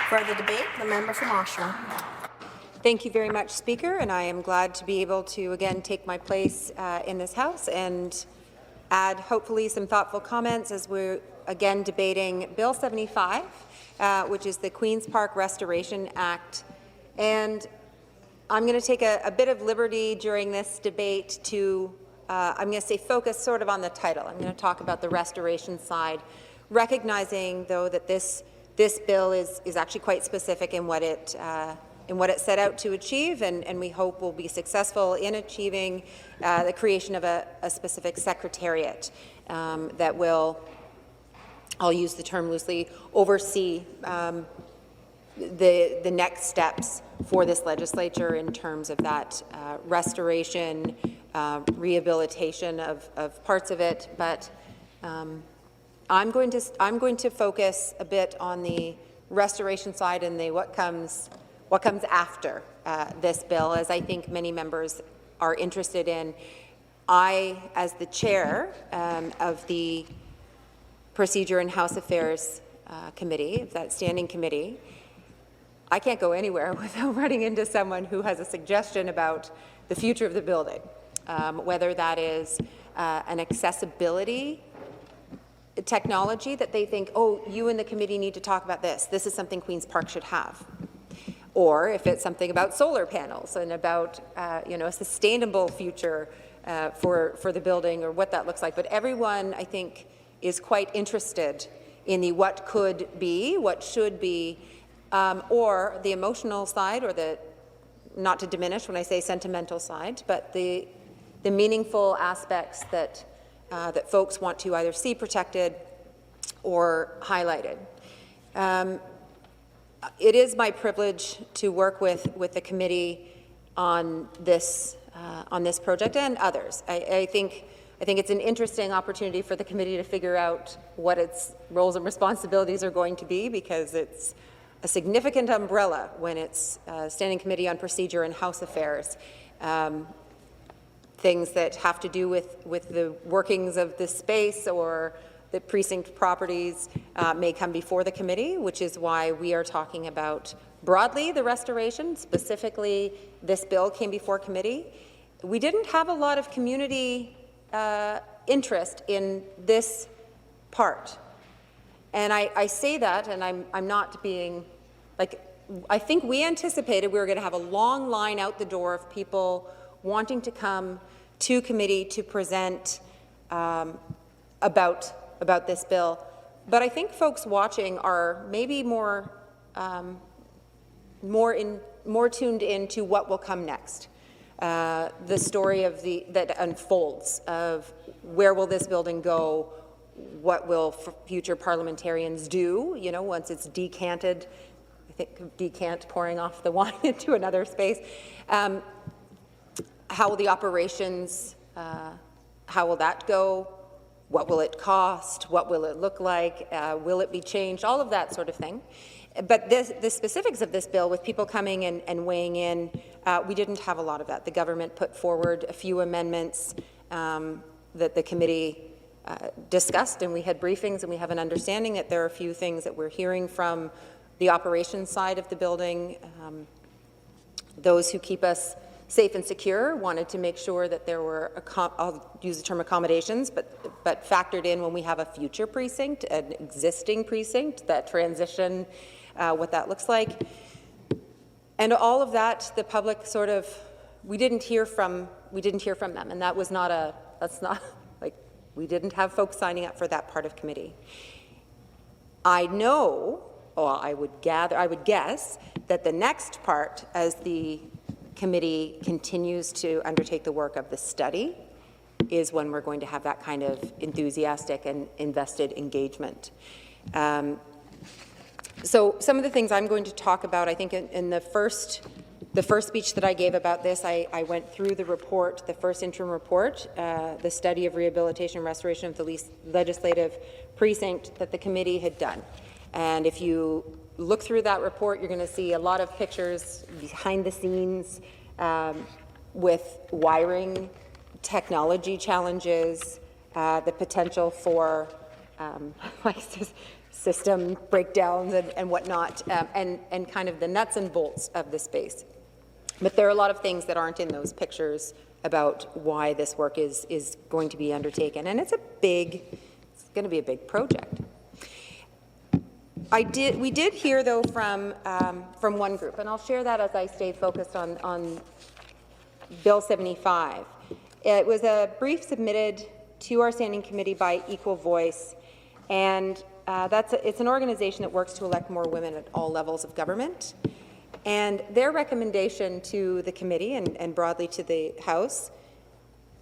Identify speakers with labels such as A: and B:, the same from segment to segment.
A: For the debate, the member from Oshawa.
B: Thank you very much, Speaker, and I am glad to be able to again take my place in this House and add hopefully some thoughtful comments as we're again debating Bill 75, which is the Queen's Park Restoration Act. And I'm going to take a bit of liberty during this debate to, I'm going to say, focus sort of on the title. I'm going to talk about the restoration side, recognizing, though, that this bill is actually quite specific in what it set out to achieve, and we hope will be successful in achieving the creation of a specific secretariat that will, I'll use the term loosely, oversee the next steps for this legislature in terms of that restoration, rehabilitation of parts of it. But I'm going to focus a bit on the restoration side and what comes after this bill, as I think many members are interested in. I, as the chair of the Procedure and House Affairs Committee, that standing committee, I can't go anywhere without running into someone who has a suggestion about the future of the building, whether that is an accessibility technology that they think, oh, you and the committee need to talk about this. This is something Queen's Park should have. Or if it's something about solar panels and about a sustainable future for the building, or what that looks like. But everyone, I think, is quite interested in the what could be, what should be, or the emotional side, or the, not to diminish when I say sentimental side, but the meaningful aspects that folks want to either see protected or highlighted. It is my privilege to work with the committee on this project and others. I think it's an interesting opportunity for the committee to figure out what its roles and responsibilities are going to be, because it's a significant umbrella when it's Standing Committee on Procedure and House Affairs. Things that have to do with the workings of the space or the precinct properties may come before the committee, which is why we are talking about broadly the restoration. Specifically, this bill came before committee. We didn't have a lot of community interest in this part. And I say that, and I'm not being, like, I think we anticipated we were going to have a long line out the door of people wanting to come to committee to present about this bill. But I think folks watching are maybe more tuned into what will come next. The story of that unfolds of where will this building go, what will future parliamentarians do, once it's decanted. I think decant, pouring off the wine into another space. How will the operations, how will that go? What will it cost? What will it look like? Will it be changed? All of that sort of thing. But the specifics of this bill, with people coming and weighing in, we didn't have a lot of that. The government put forward a few amendments that the committee discussed, and we had briefings, and we have an understanding that there are a few things that we're hearing from the operations side of the building. Those who keep us safe and secure wanted to make sure that there were, I'll use the term accommodations, but factored in when we have a future precinct, an existing precinct, that transition, what that looks like. And all of that, the public sort of, we didn't hear from them, and that's not, like, we didn't have folks signing up for that part of committee. I know, or I would guess that the next part, as the committee continues to undertake the work of the study, is when we're going to have that kind of enthusiastic and invested engagement. So some of the things I'm going to talk about, I think in the first speech that I gave about this, I went through the report, the first interim report, the study of rehabilitation and restoration of the legislative precinct that the committee had done. And if you look through that report, you're going to see a lot of pictures behind the scenes with wiring, technology challenges, the potential for system breakdowns and whatnot, and kind of the nuts and bolts of the space. But there are a lot of things that aren't in those pictures about why this work is going to be undertaken, and it's going to be a big project. We did hear, though, from one group, and I'll share that as I stay focused on Bill 75. It was a brief submitted to our standing committee by Equal Voice, and it's an organization that works to elect more women at all levels of government. And their recommendation to the committee and broadly to the House,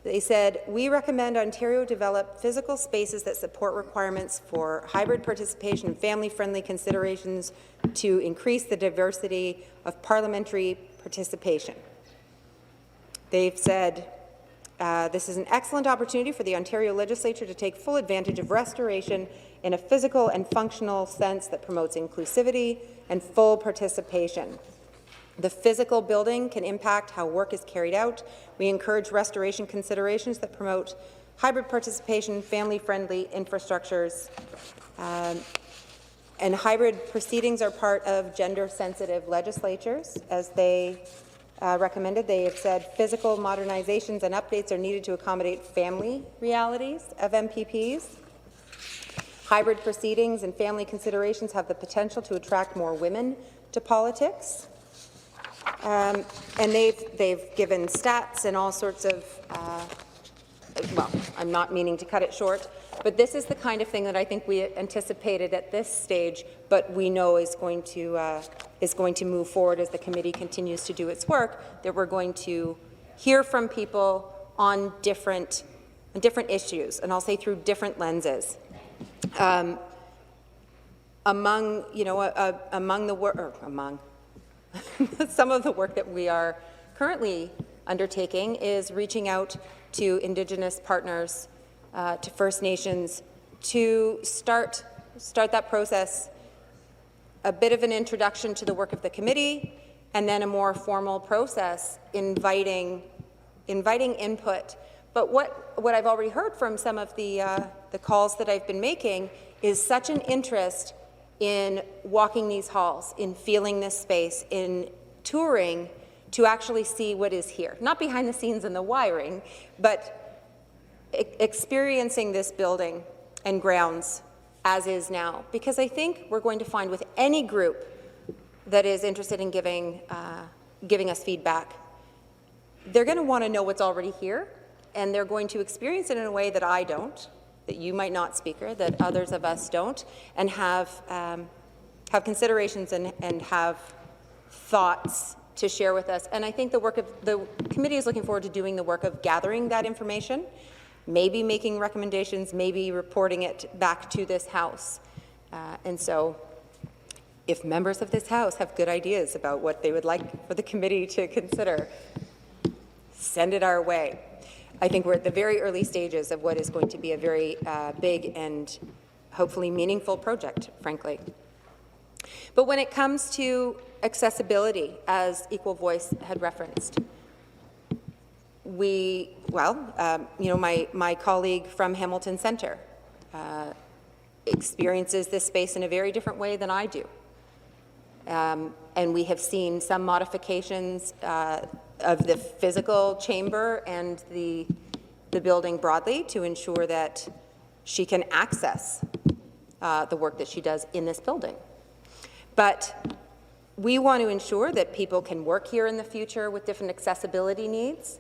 B: they said, we recommend Ontario develop physical spaces that support requirements for hybrid participation and family-friendly considerations to increase the diversity of parliamentary participation. They've said, this is an excellent opportunity for the Ontario Legislature to take full advantage of restoration in a physical and functional sense that promotes inclusivity and full participation. The physical building can impact how work is carried out. We encourage restoration considerations that promote hybrid participation, family-friendly infrastructures, and hybrid proceedings are part of gender-sensitive legislatures, as they recommended. They have said physical modernizations and updates are needed to accommodate family realities of MPPs. Hybrid proceedings and family considerations have the potential to attract more women to politics. And they've given stats and all sorts of, well, I'm not meaning to cut it short, but this is the kind of thing that I think we anticipated at this stage, but we know is going to move forward as the committee continues to do its work, that we're going to hear from people on different issues, and I'll say through different lenses. Among some of the work that we are currently undertaking is reaching out to Indigenous partners, to First Nations, to start that process, a bit of an introduction to the work of the committee, and then a more formal process inviting input. But what I've already heard from some of the calls that I've been making is such an interest in walking these halls, in feeling this space, in touring to actually see what is here. Not behind the scenes in the wiring, but experiencing this building and grounds as is now. Because I think we're going to find with any group that is interested in giving us feedback, they're going to want to know what's already here, and they're going to experience it in a way that I don't, that you might not, Speaker, that others of us don't, and have considerations and have thoughts to share with us. And I think the committee is looking forward to doing the work of gathering that information, maybe making recommendations, maybe reporting it back to this House. And so if members of this House have good ideas about what they would like for the committee to consider, send it our way. I think we're at the very early stages of what is going to be a very big and hopefully meaningful project, frankly. But when it comes to accessibility, as Equal Voice had referenced, my colleague from Hamilton Centre experiences this space in a very different way than I do. And we have seen some modifications of the physical chamber and the building broadly to ensure that she can access the work that she does in this building. But we want to ensure that people can work here in the future with different accessibility needs.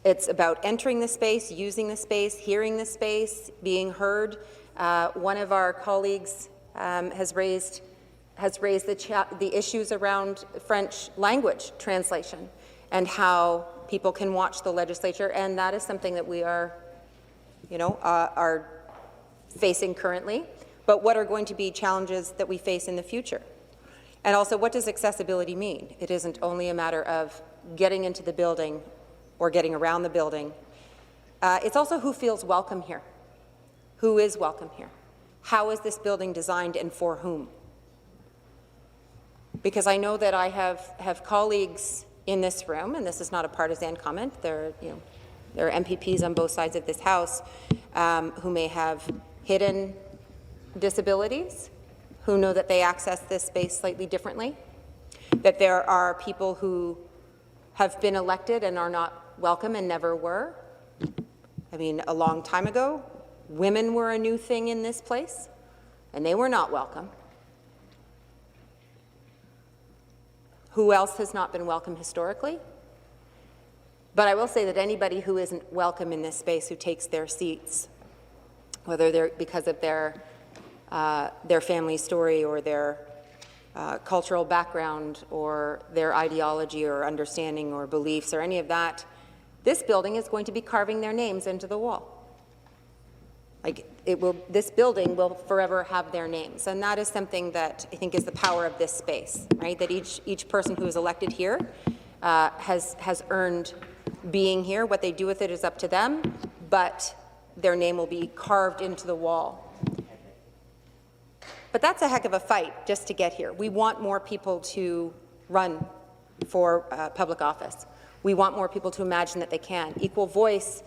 B: It's about entering the space, using the space, hearing the space, being heard. One of our colleagues has raised the issues around French language translation and how people can watch the legislature, and that is something that we are facing currently. But what are going to be challenges that we face in the future? And also, what does accessibility mean? It isn't only a matter of getting into the building or getting around the building. It's also who feels welcome here. Who is welcome here? How is this building designed and for whom? Because I know that I have colleagues in this room, and this is not a partisan comment, there are MPPs on both sides of this House who may have hidden disabilities who know that they access this space slightly differently, that there are people who have been elected and are not welcome and never were. I mean, a long time ago, women were a new thing in this place, and they were not welcome. Who else has not been welcome historically? But I will say that anybody who isn't welcome in this space, who takes their seats, whether they're because of their family story or their cultural background or their ideology or understanding or beliefs or any of that, this building is going to be carving their names into the wall. Like, this building will forever have their names, and that is something that I think is the power of this space, right? That each person who is elected here has earned being here. What they do with it is up to them, but their name will be carved into the wall. But that's a heck of a fight just to get here. We want more people to run for public office. We want more people to imagine that they can. Equal Voice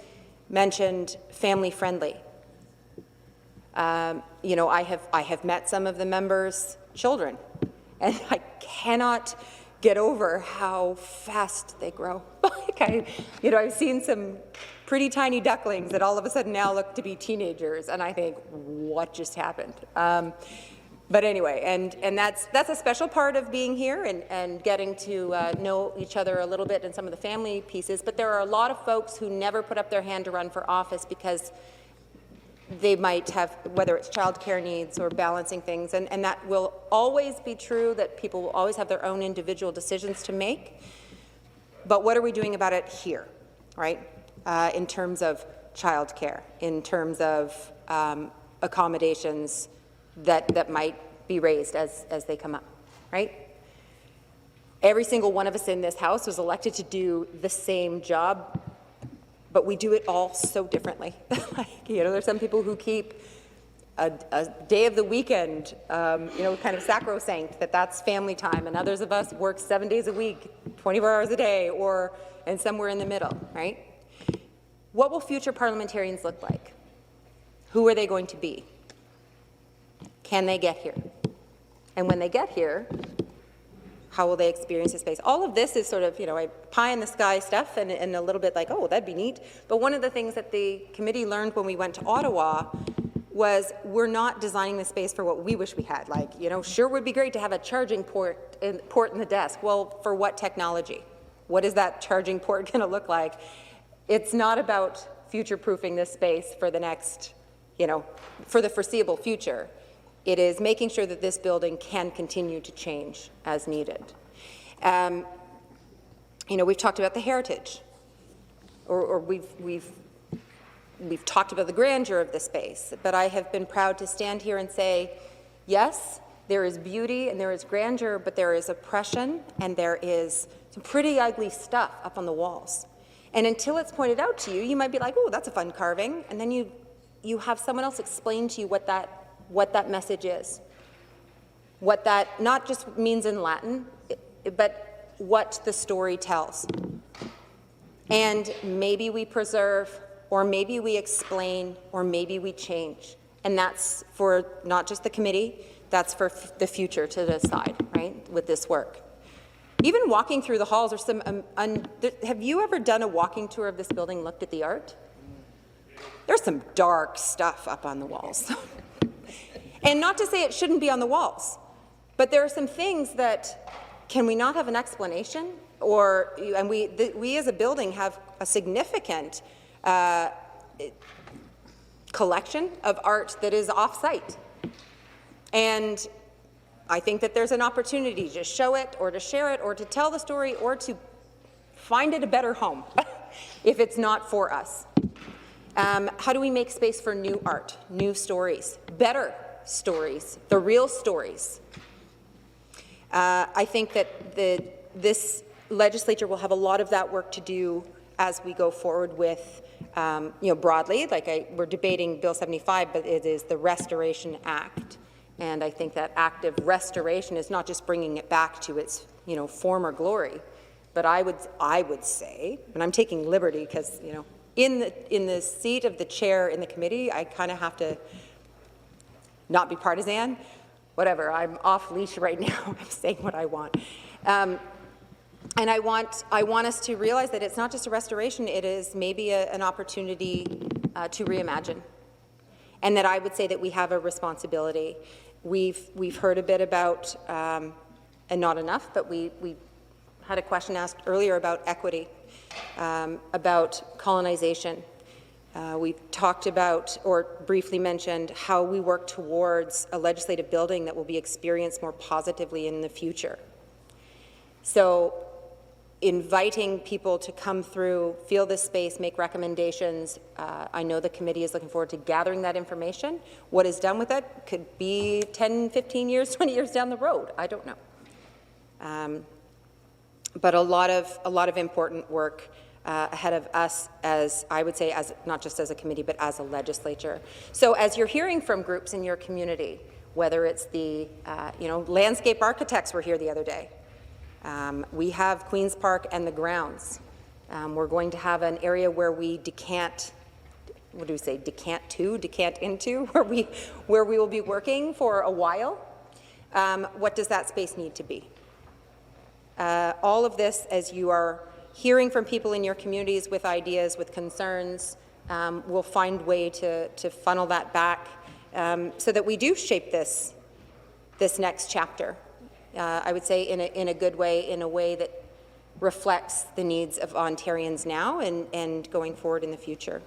B: mentioned family-friendly. You know, I have met some of the members' children, and I cannot get over how fast they grow. Like I've seen some pretty tiny ducklings that all of a sudden now look to be teenagers, and I think, what just happened? But anyway, and that's a special part of being here and getting to know each other a little bit and some of the family pieces. But there are a lot of folks who never put up their hand to run for office because they might have, whether it's childcare needs or balancing things, and that will always be true, that people will always have their own individual decisions to make. But what are we doing about it here, right? In terms of childcare, in terms of accommodations that might be raised as they come up, right? Every single one of us in this House was elected to do the same job, but we do it all so differently. There's some people who keep a day of the weekend, kind of sacrosanct, that's family time, and others of us work 7 days a week, 24 hours a day, and somewhere in the middle, right? What will future parliamentarians look like? Who are they going to be? Can they get here? And when they get here, how will they experience the space? All of this is sort of, pie in the sky stuff and a little bit like, oh, that'd be neat. But one of the things that the committee learned when we went to Ottawa was we're not designing the space for what we wish we had. Like, sure would be great to have a charging port in the desk. Well, for what technology? What is that charging port going to look like? It's not about future-proofing this space for the next, for the foreseeable future. It is making sure that this building can continue to change as needed. We've talked about the heritage, or we've talked about the grandeur of the space, but I have been proud to stand here and say, yes, there is beauty and there is grandeur, but there is oppression and there is some pretty ugly stuff up on the walls. And until it's pointed out to you, you might be like, oh, that's a fun carving, and then you have someone else explain to you what that message is, what that not just means in Latin, but what the story tells. And maybe we preserve, or maybe we explain, or maybe we change. And that's for not just the committee, that's for the future to decide, right, with this work. Even walking through the halls, there's some, have you ever done a walking tour of this building, looked at the art? There's some dark stuff up on the walls. And not to say it shouldn't be on the walls, but there are some things that, can we not have an explanation? And we as a building have a significant collection of art that is off-site. And I think that there's an opportunity to show it, or to share it, or to tell the story, or to find it a better home if it's not for us. How do we make space for new art, new stories, better stories, the real stories? I think that this legislature will have a lot of that work to do as we go forward with, broadly, we're debating Bill 75, but it is the Restoration Act. And I think that act of restoration is not just bringing it back to its, former glory, but I would say, and I'm taking liberty because, in the seat of the chair in the committee, I kind of have to not be partisan, whatever, I'm off leash right now, I'm saying what I want. And I want us to realize that it's not just a restoration, it is maybe an opportunity to reimagine. And that I would say that we have a responsibility. We've heard a bit about, and not enough, but we had a question asked earlier about equity, about colonization. We talked about, or briefly mentioned, how we work towards a legislative building that will be experienced more positively in the future. So inviting people to come through, feel this space, make recommendations. I know the committee is looking forward to gathering that information. What is done with it could be 10, 15 years, 20 years down the road. I don't know. But a lot of important work ahead of us, as I would say, as not just as a committee, but as a legislature. So as you're hearing from groups in your community, whether it's the landscape architects were here the other day. We have Queen's Park and the grounds. We're going to have an area where we decant into, where we will be working for a while. What does that space need to be? All of this, as you are hearing from people in your communities with ideas, with concerns, we'll find a way to funnel that back so that we do shape this next chapter. I would say in a good way, in a way that reflects the needs of Ontarians now and going forward in the future.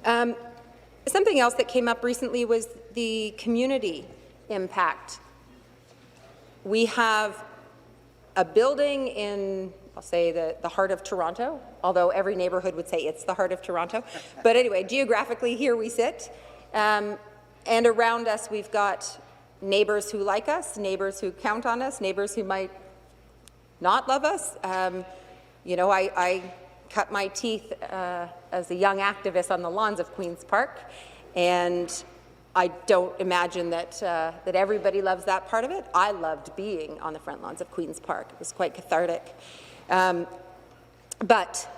B: Something else that came up recently was the community impact. We have a building in, I'll say, the heart of Toronto, although every neighborhood would say it's the heart of Toronto. But anyway, geographically, here we sit. And around us, we've got neighbors who like us, neighbors who count on us, neighbors who might not love us. I cut my teeth as a young activist on the lawns of Queen's Park, and I don't imagine that everybody loves that part of it. I loved being on the front lawns of Queen's Park. It was quite cathartic. But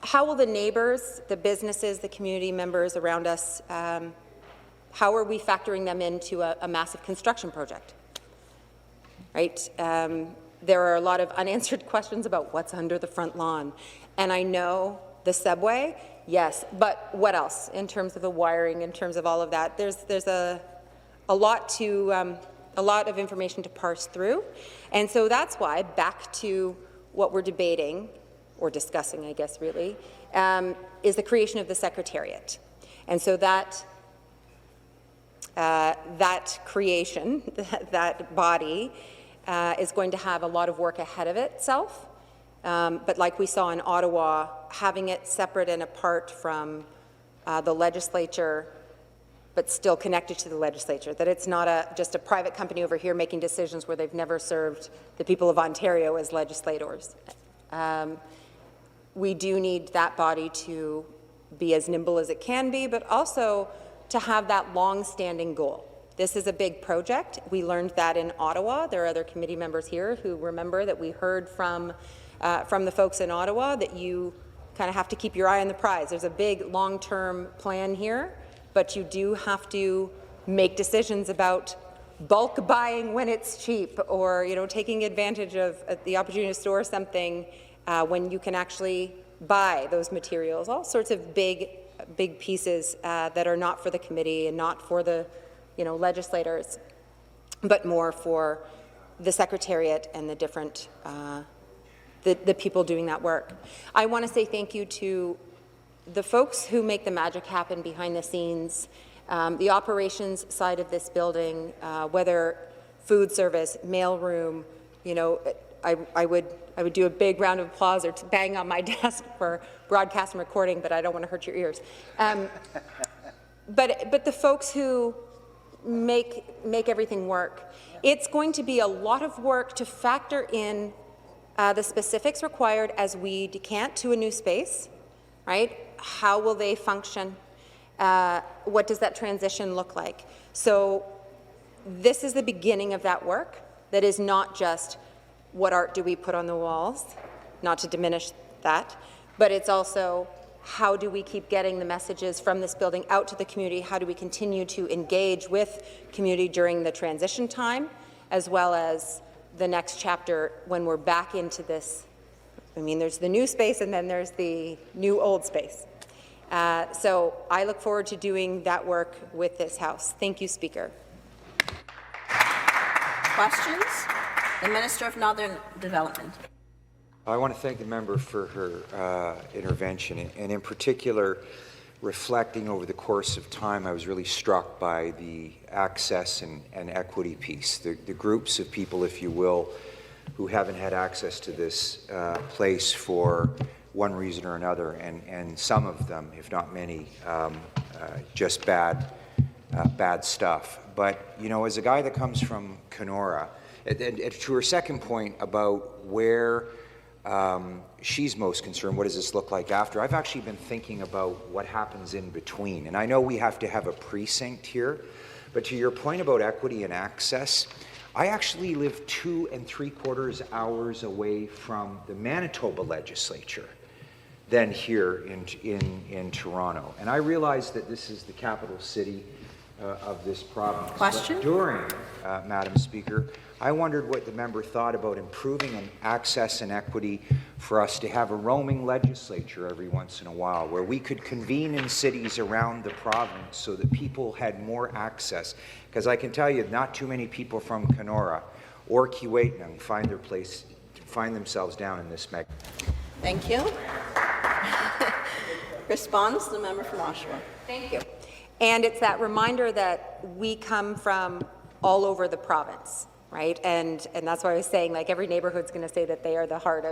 B: how will the neighbors, the businesses, the community members around us, how are we factoring them into a massive construction project? Right? There are a lot of unanswered questions about what's under the front lawn. And I know the subway, yes, but what else in terms of the wiring, in terms of all of that? There's a lot of information to parse through. And so that's why, back to what we're debating, or discussing, I guess, really, is the creation of the Secretariat. And so that creation, that body, is going to have a lot of work ahead of itself. But like we saw in Ottawa, having it separate and apart from the legislature, but still connected to the legislature, that it's not just a private company over here making decisions where they've never served the people of Ontario as legislators. We do need that body to be as nimble as it can be, but also to have that long-standing goal. This is a big project. We learned that in Ottawa. There are other committee members here who remember that we heard from the folks in Ottawa that you kind of have to keep your eye on the prize. There's a big long-term plan here, but you do have to make decisions about bulk buying when it's cheap, or taking advantage of the opportunity to store something when you can actually buy those materials. All sorts of big pieces that are not for the committee and not for the legislators, but more for the Secretariat and the different the people doing that work. I want to say thank you to the folks who make the magic happen behind the scenes, the operations side of this building, whether food service, mailroom. I would do a big round of applause or to bang on my desk for broadcast and recording, but I don't want to hurt your ears. But the folks who make everything work, it's going to be a lot of work to factor in the specifics required as we decant to a new space, right? How will they function? What does that transition look like? So this is the beginning of that work. That is not just what art do we put on the walls, not to diminish that, but it's also how do we keep getting the messages from this building out to the community? How do we continue to engage with community during the transition time, as well as the next chapter when we're back into this? I mean, there's the new space and then there's the new old space. So I look forward to doing that work with this House. Thank you, Speaker.
A: Questions? The Minister of Northern Development.
C: I want to thank the member for her intervention, and in particular, reflecting over the course of time, I was really struck by the access and equity piece, the groups of people, if you will, who haven't had access to this place for one reason or another, and some of them, if not many, just bad stuff. But, you know, as a guy that comes from Kenora, and to her second point about where she's most concerned, what does this look like after? I've actually been thinking about what happens in between. And I know we have to have a precinct here, but to your point about equity and access, I actually live 2 3/4 hours away from the Manitoba legislature than here in Toronto. And I realize that this is the capital city of this province.
A: Question?
C: But during, Madam Speaker, I wondered what the member thought about improving an access and equity for us to have a roaming legislature every once in a while, where we could convene in cities around the province so that people had more access. Because I can tell you, not too many people from Kenora or Keewatin find themselves down in this mega.
A: Thank you. Response, the member from Oshawa.
B: Thank you. And it's that reminder that we come from all over the province, right? And that's why I was saying, like, every neighborhood's going to say that they are the heart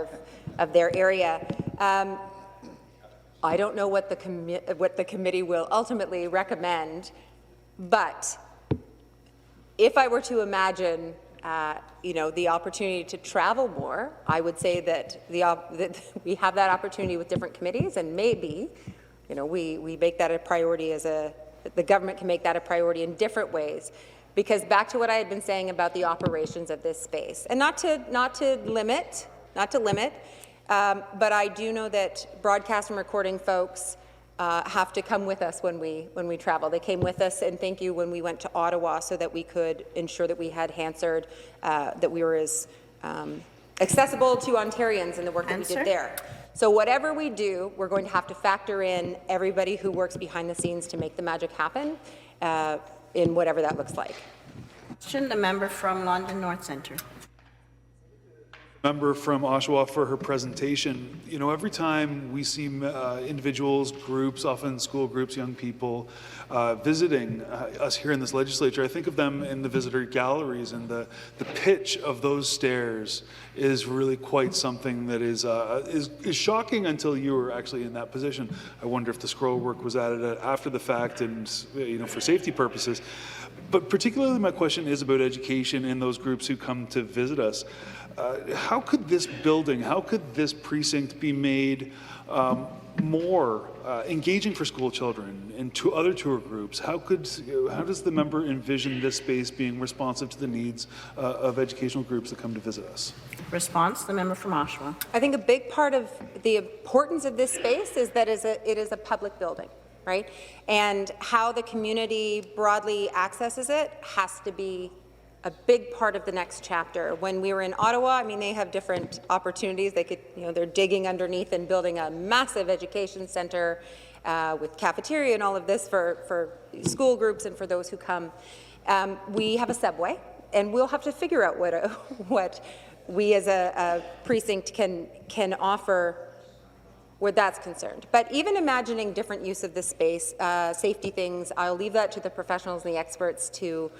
B: of their area. I don't know what the committee will ultimately recommend, but if I were to imagine, you know, the opportunity to travel more, I would say that that we have that opportunity with different committees, and maybe, you know, we make that a priority the government can make that a priority in different ways. Because back to what I had been saying about the operations of this space, and not to limit, but I do know that broadcast and recording folks have to come with us when we travel. They came with us, and thank you, when we went to Ottawa, so that we could ensure that we had Hansard, that we were as accessible to Ontarians in the work that we did there. So whatever we do, we're going to have to factor in everybody who works behind the scenes to make the magic happen, in whatever that looks like.
A: Question, the member from London North Centre.
D: Member from Oshawa for her presentation. You know, every time we see individuals, groups, often school groups, young people, visiting us here in this legislature, I think of them in the visitor galleries, and the pitch of those stairs is really quite something that is shocking until you were actually in that position. I wonder if the scroll work was added after the fact, and, you know, for safety purposes. But particularly my question is about education in those groups who come to visit us. How could this building, how could this precinct be made more engaging for school children and to other tour groups? How does the member envision this space being responsive to the needs of educational groups that come to visit us?
A: Response, the member from Oshawa.
B: I think a big part of the importance of this space is that it is a public building, right? And how the community broadly accesses it has to be a big part of the next chapter. When we were in Ottawa, I mean, they have different opportunities. They could, you know, they're digging underneath and building a massive education center with cafeteria and all of this for school groups and for those who come. We have a subway, and we'll have to figure out what we as a precinct can offer where that's concerned. But even imagining different use of this space, safety things, I'll leave that to the professionals and the experts to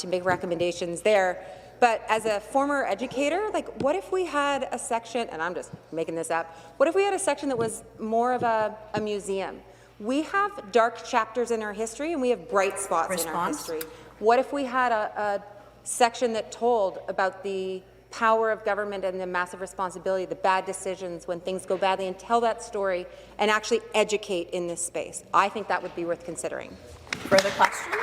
B: make recommendations there. But as a former educator, like, what if we had a section, and I'm just making this up, what if we had a section that was more of a museum? We have dark chapters in our history, and we have bright spots in our history. What if we had a section that told about the power of government and the massive responsibility, the bad decisions when things go badly, and tell that story and actually educate in this space? I think that would be worth considering.
A: Further questions?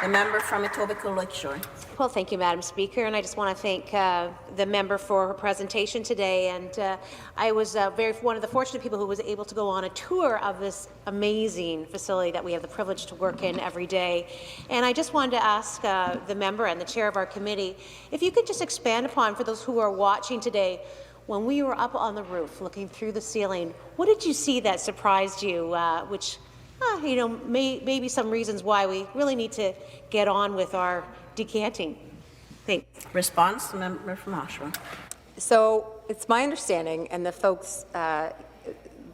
A: The member from Etobicoke Lakeshore.
E: Well, thank you, Madam Speaker, and I just want to thank the member for her presentation today. And I was one of the fortunate people who was able to go on a tour of this amazing facility that we have the privilege to work in every day. And I just wanted to ask the member and the chair of our committee if you could just expand upon, for those who are watching today, when we were up on the roof looking through the ceiling, what did you see that surprised you, which maybe some reasons why we really need to get on with our decanting. Thanks.
A: Response, the member from Oshawa.
B: So it's my understanding, and the folks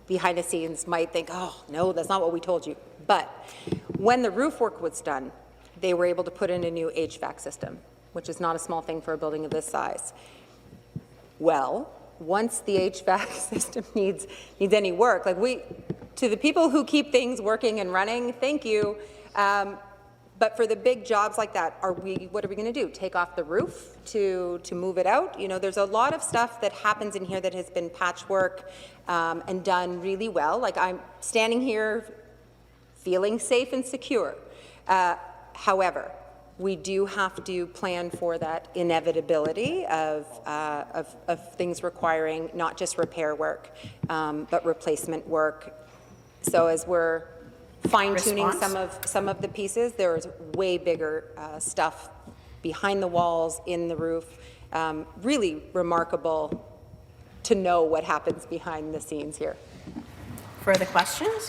B: behind the scenes might think, oh, no, that's not what we told you. But when the roof work was done, they were able to put in a new HVAC system, which is not a small thing for a building of this size. Well, once the HVAC system needs any work, to the people who keep things working and running, thank you. But for the big jobs like that, what are we going to do? Take off the roof to move it out? You know, there's a lot of stuff that happens in here that has been patchwork and done really well. Like, I'm standing here feeling safe and secure. However, we do have to plan for that inevitability of things requiring not just repair work, but replacement work. So as we're fine-tuning some of the pieces, there is way bigger stuff behind the walls, in the roof. Really remarkable to know what happens behind the scenes here.
A: Further questions?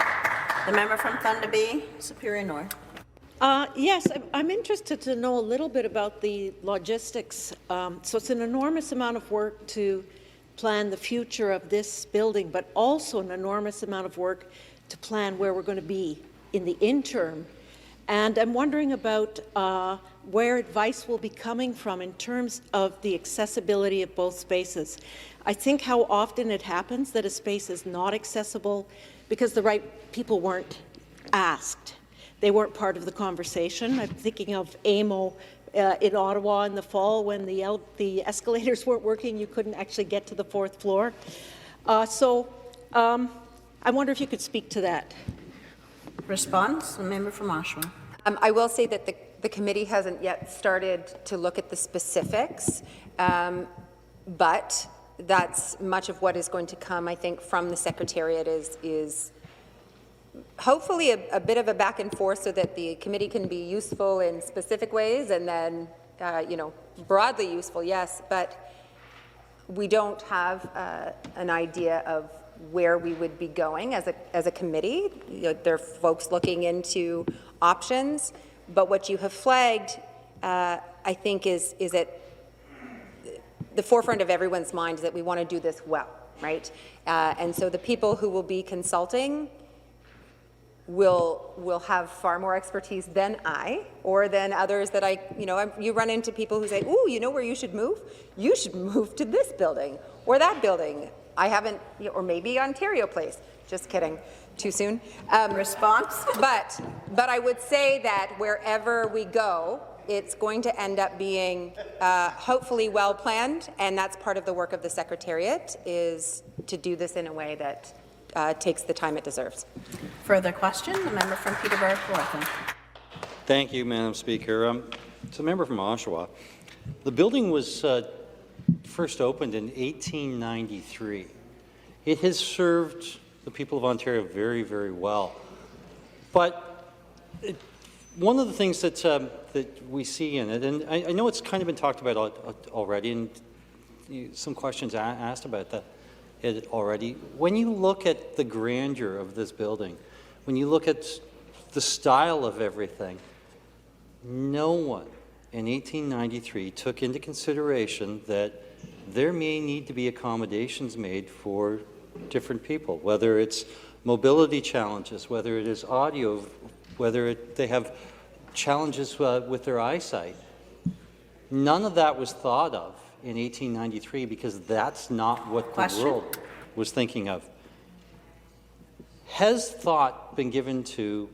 A: The member from Thunder Bay, Superior North.
F: Yes, I'm interested to know a little bit about the logistics. So it's an enormous amount of work to plan the future of this building, but also an enormous amount of work to plan where we're going to be in the interim. And I'm wondering about where advice will be coming from in terms of the accessibility of both spaces. I think how often it happens that a space is not accessible because the right people weren't asked. They weren't part of the conversation. I'm thinking of AMO in Ottawa in the fall when the escalators weren't working. You couldn't actually get to the 4th floor. I wonder if you could speak to that.
A: Response, the member from Oshawa.
B: I will say that the committee hasn't yet started to look at the specifics, but that's much of what is going to come, I think, from the Secretariat is hopefully a bit of a back and forth so that the committee can be useful in specific ways and then, broadly useful, yes, but we don't have an idea of where we would be going as a committee. There are folks looking into options, but what you have flagged, I think, is at the forefront of everyone's mind, is that we want to do this well, right? And so the people who will be consulting will have far more expertise than I, or than others that you run into people who say, ooh, you know where you should move? You should move to this building or that building. I haven't, or maybe Ontario Place. Just kidding. Too soon.
A: Response?
B: But I would say that wherever we go, it's going to end up being hopefully well planned, and that's part of the work of the Secretariat, is to do this in a way that takes the time it deserves.
A: Further question? The member from Peterborough Kawartha.
G: Thank you, Madam Speaker. It's a member from Oshawa. The building was first opened in 1893. It has served the people of Ontario very, very well. But one of the things that we see in it, and I know it's kind of been talked about already, and some questions asked about it already. When you look at the grandeur of this building, when you look at the style of everything, no one in 1893 took into consideration that there may need to be accommodations made for different people, whether it's mobility challenges, whether it is audio, whether they have challenges with their eyesight. None of that was thought of in 1893 because that's not what the world was thinking of. Has thought been given to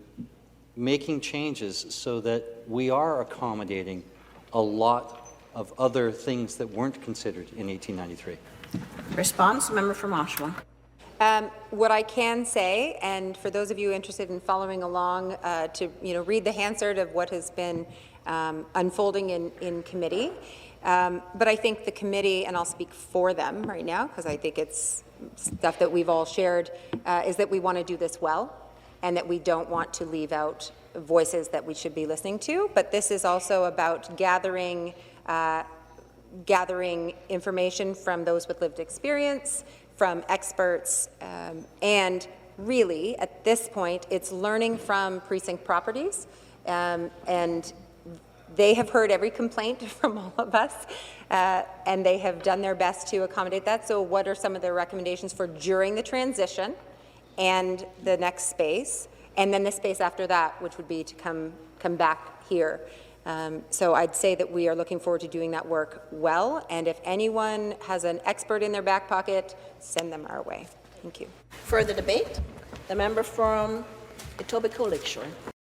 G: making changes so that we are accommodating a lot of other things that weren't considered in 1893?
A: Response, member from Oshawa.
B: What I can say, and for those of you interested in following along, to read the Hansard of what has been unfolding in committee. But I think the committee, and I'll speak for them right now because I think it's stuff that we've all shared, is that we want to do this well and that we don't want to leave out voices that we should be listening to. But this is also about gathering information from those with lived experience, from experts, and really, at this point, it's learning from precinct properties, and they have heard every complaint from all of us, and they have done their best to accommodate that. So what are some of their recommendations for during the transition and the next space, and then the space after that, which would be to come back here. So I'd say that we are looking forward to doing that work well, and if anyone has an expert in their back pocket, send them our way. Thank you.
A: Further debate? The member from Etobicoke Lakeshore.